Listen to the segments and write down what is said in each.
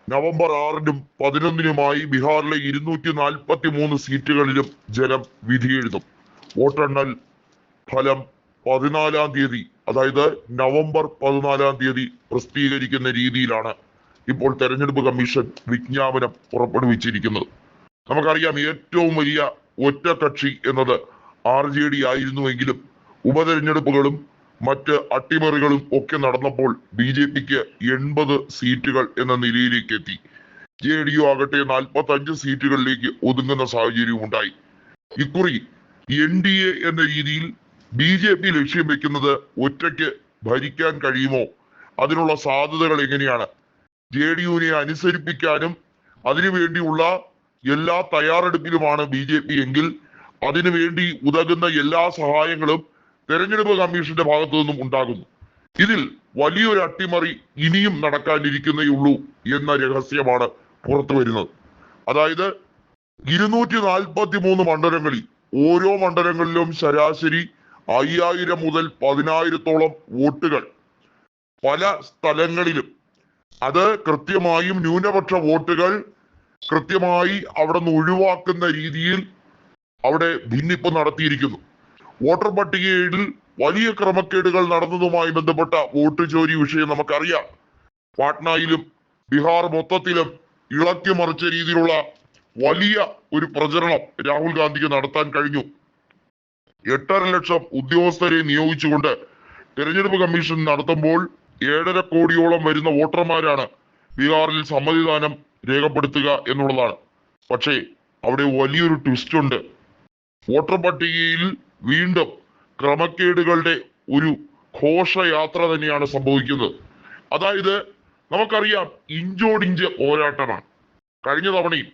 November 6-നും 11-നുമായി ബീഹാറിലെ 243 സീറ്റുകളിലും ജനം വിധിയെഴുതും. വോട്ടെണ്ണൽ ഫലം 14-ാം തീയതി, അതായത് നവംബർ 14-ാം തീയതി പ്രസിദ്ധീകരിക്കുന്ന രീതിയിലാണ് ഇപ്പോൾ തെരഞ്ഞെടുപ്പ് കമ്മീഷൻ വിജ്ഞാപനം പുറപ്പെടുവിച്ചിരിക്കുന്നത്. നമുക്കറിയാം, ഏറ്റവും വലിയ ഒറ്റകക്ഷി എന്നത് RJD ആയിരുന്നുവെങ്കിലും ഉപതെരഞ്ഞെടുപ്പുകളും മറ്റ് അട്ടിമറികളും ഒക്കെ നടന്നപ്പോൾ BJPക്ക് 80 സീറ്റുകൾ എന്ന നിലയിലേക്ക് എത്തി. JDU ആകട്ടെ 45 സീറ്റുകളിലേക്ക് ഒതുങ്ങുന്ന സാഹചര്യവും ഉണ്ടായി. ഇക്കുറി NDA എന്ന രീതിയിൽ BJP ലക്ഷ്യം വെക്കുന്നത് ഒറ്റയ്ക്ക് ഭരിക്കാൻ കഴിയുമോ, അതിനുള്ള സാധ്യതകൾ എങ്ങനെയാണ്, JDUവിനെ അനുസരിപ്പിക്കാനും അതിനുവേണ്ടിയുള്ള എല്ലാ തയ്യാറെടുപ്പിലുമാണ് BJP എങ്കിൽ അതിനുവേണ്ടി ഉതകുന്ന എല്ലാ സഹായങ്ങളും തെരഞ്ഞെടുപ്പ് കമ്മീഷന്റെ ഭാഗത്തു നിന്നും ഉണ്ടാകുന്നു. ഇതിൽ വലിയൊരു അട്ടിമറി ഇനിയും നടക്കാനിരിക്കുന്നേയുള്ളൂ എന്ന രഹസ്യമാണ് പുറത്തു വരുന്നത്. അതായത് 243 മണ്ഡലങ്ങളിൽ ഓരോ മണ്ഡലങ്ങളിലും ശരാശരി 5000 മുതൽ 10,000-ഓളം വോട്ടുകൾ പല സ്ഥലങ്ങളിലും, അത് കൃത്യമായും ന്യൂനപക്ഷ വോട്ടുകൾ കൃത്യമായി അവിടെ നിന്ന് ഒഴിവാക്കുന്ന രീതിയിൽ അവിടെ ഭിന്നിപ്പ് നടത്തിയിരിക്കുന്നു. വോട്ടർ പട്ടികയിൽ വലിയ ക്രമക്കേടുകൾ നടന്നതുമായി ബന്ധപ്പെട്ട വോട്ട് ചോരി വിഷയം നമുക്കറിയാം. പാട്നയിലും ബീഹാർ മൊത്തത്തിലും ഇളക്കി മറിച്ച രീതിയിലുള്ള വലിയ ഒരു പ്രചരണം രാഹുൽ ഗാന്ധിക്ക് നടത്താൻ കഴിഞ്ഞു. 8.5 ലക്ഷം ഉദ്യോഗസ്ഥരെ നിയോഗിച്ചുകൊണ്ട് തെരഞ്ഞെടുപ്പ് കമ്മീഷൻ നടത്തുമ്പോൾ 7.5 കോടിയോളം വരുന്ന വോട്ടർമാരാണ് ബീഹാറിൽ സമ്മതിദാനം രേഖപ്പെടുത്തുക എന്നുള്ളതാണ്. പക്ഷേ അവിടെ വലിയൊരു ട്വിസ്റ്റ് ഉണ്ട്. വോട്ടർ പട്ടികയിൽ വീണ്ടും ക്രമക്കേടുകളുടെ ഒരു ഘോഷയാത്ര തന്നെയാണ് സംഭവിക്കുന്നത്. അതായത് നമുക്കറിയാം, ഇഞ്ചോടിഞ്ച് പോരാട്ടമാണ്. കഴിഞ്ഞ തവണയും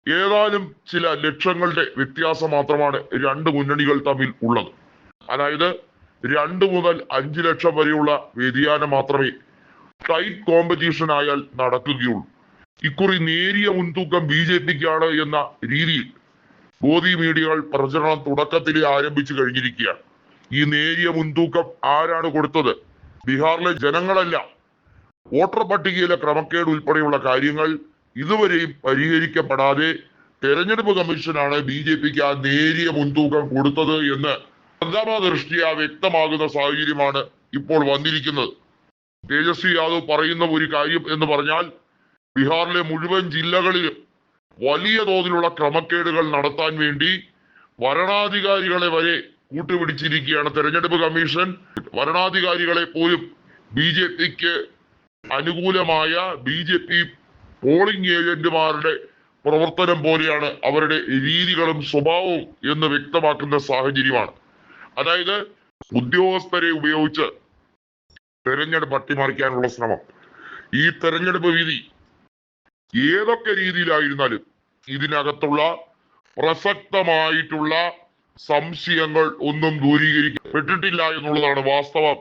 ഏതാനും ചില ലക്ഷങ്ങളുടെ വ്യത്യാസം മാത്രമാണ് രണ്ട് മുന്നണികൾ തമ്മിൽ ഉള്ളത്. അതായത് 2 മുതൽ 5 ലക്ഷം വരെയുള്ള വ്യതിയാനം മാത്രമേ ടൈറ്റ് കോമ്പറ്റീഷൻ ആയാൽ നടക്കുകയുള്ളൂ. ഇക്കുറി നേരിയ മുൻതൂക്കം BJPക്കാണ് എന്ന രീതിയിൽ ഗോദി മീഡിയകൾ പ്രചരണം തുടക്കത്തിൽ ആരംഭിച്ചു കഴിഞ്ഞിരിക്കുകയാണ്. ഈ നേരിയ മുൻതൂക്കം ആരാണ് കൊടുത്തത്? ബീഹാറിലെ ജനങ്ങളല്ല. വോട്ടർ പട്ടികയിലെ ക്രമക്കേട് ഉൾപ്പെടെയുള്ള കാര്യങ്ങൾ ഇതുവരെയും പരിഹരിക്കപ്പെടാതെ തെരഞ്ഞെടുപ്പ് കമ്മീഷനാണ് BJPക്ക് ആ നേരിയ മുൻതൂക്കം കൊടുത്തത് എന്ന് പ്രഥമ ദൃഷ്ട്യാ വ്യക്തമാകുന്ന സാഹചര്യമാണ് ഇപ്പോൾ വന്നിരിക്കുന്നത്. തേജസ്വി യാദവ് പറയുന്ന ഒരു കാര്യം എന്ന് പറഞ്ഞാൽ, ബീഹാറിലെ മുഴുവൻ ജില്ലകളിലും വലിയ തോതിലുള്ള ക്രമക്കേടുകൾ നടത്താൻ വേണ്ടി വരണാധികാരികളെ വരെ കൂട്ടുപിടിച്ചിരിക്കുകയാണ് തെരഞ്ഞെടുപ്പ് കമ്മീഷൻ. വരണാധികാരികളെ പോലും BJPക്ക് അനുകൂലമായ BJP പോളിംഗ് ഏജന്റുമാരുടെ പ്രവർത്തനം പോലെയാണ് അവരുടെ രീതികളും സ്വഭാവവും എന്ന് വ്യക്തമാക്കുന്ന സാഹചര്യമാണ്. അതായത് ഉദ്യോഗസ്ഥരെ ഉപയോഗിച്ച് തെരഞ്ഞെടുപ്പ് അട്ടിമറിക്കാനുള്ള ശ്രമം. ഈ തെരഞ്ഞെടുപ്പ് വിധി ഏതൊക്കെ രീതിയിലായിരുന്നാലും ഇതിനകത്തുള്ള പ്രസക്തമായിട്ടുള്ള സംശയങ്ങൾ ഒന്നും ദൂരീകരിക്കപ്പെട്ടിട്ടില്ല എന്നുള്ളതാണ് വാസ്തവം.